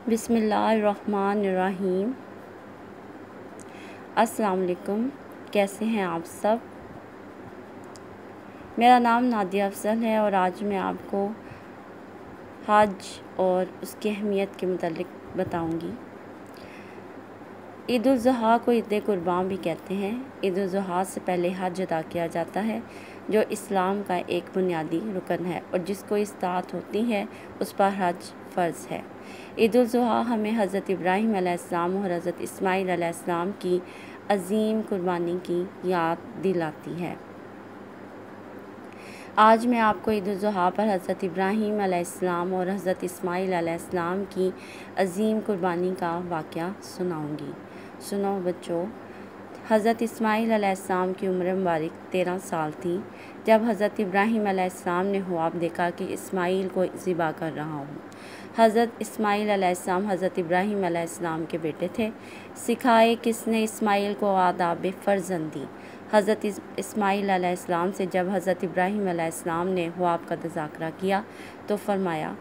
बिस्मिल्लाहिर्रहमानिर्रहीम। अस्सलाम वालेकुम। कैसे हैं आप सब? मेरा नाम नादिया अफजल है और आज मैं आपको हज और उसकी अहमियत के मुतालिक बताऊंगी। ईद उल ज़ुहा को ईद कुर्बान भी कहते हैं। ईद उल ज़ुहा से पहले हज अदा किया जाता है, जो इस्लाम का एक बुनियादी रुकन है और जिसको इस्तात होती है उस पर हज फ़र्ज़ है। ईद उल ज़ुहा हमें हज़रत इब्राहीम अलैहिस्सलाम और हज़रत इस्माईल अलैहिस्सलाम की अज़ीम कुर्बानी की याद दिलाती है। आज मैं आपको ईद उल ज़ुहा पर हज़रत इब्राहीम अलैहिस्सलाम और हज़रत इस्माईल अलैहिस्सलाम की अज़ीम कुर्बानी का वाक़या सुनाऊंगी। सुनो बच्चों। हज़रत इस्माईल अलैहिस्सलाम की उम्र मुबारक 13 साल थी जब हज़रत इब्राहीम अलैहिस्सलाम ने ख्वाब देखा कि इस्माईल को ज़िबा कर रहा हूँ। हज़रत इस्माईल अलैहिस्सलाम हज़रत इब्राहीम अलैहिस्सलाम के बेटे थे। सिखाए किसने इस्माईल को आदाब फ़र्ज़ंदी। हज़रत इस्माईल अलैहिस्सलाम से जब हज़रत इब्राहीम अलैहिस्सलाम ने ख्वाब का तज़ाकरा किया तो फरमाया,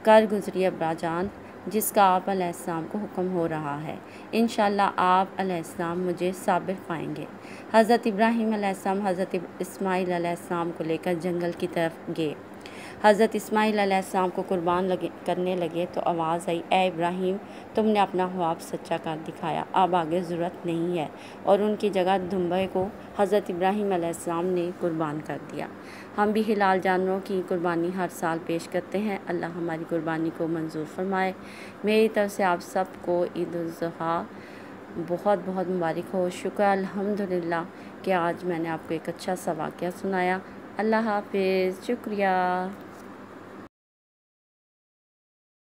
कर गुज़रिए अब्बा जान, जिसका आप अलैहिस्सलाम को हुक्म हो रहा है। इंशाअल्लाह आप अलैहिस्सलाम मुझे साबिर पाएंगे। हज़रत इब्राहीम अलैहिस्सलाम हज़रत इस्माईल अलैहिस्सलाम को लेकर जंगल की तरफ गए। हज़रत इस्माईल अलैहिस्सलाम को कुर्बान करने लगे तो आवाज़ आई, ए इब्राहीम, तुमने अपना ख्वाब सच्चा कर दिखाया, अब आगे ज़रूरत नहीं है। और उनकी जगह दुम्बे को हज़रत इब्राहीम अलैहिस्सलाम ने कुर्बान कर दिया। हम भी हिलाल जानवरों की कुर्बानी हर साल पेश करते हैं। अल्लाह हमारी कुर्बानी को मंजूर फरमाए। मेरी तरफ से आप सबको ईद उल ज़ुहा बहुत बहुत मुबारक हो। शुक्र अल्हम्दुलिल्लाह कि आज मैंने आपको एक अच्छा सा वाक़या सुनाया। अल्लाह हाफ़िज़। शुक्रिया।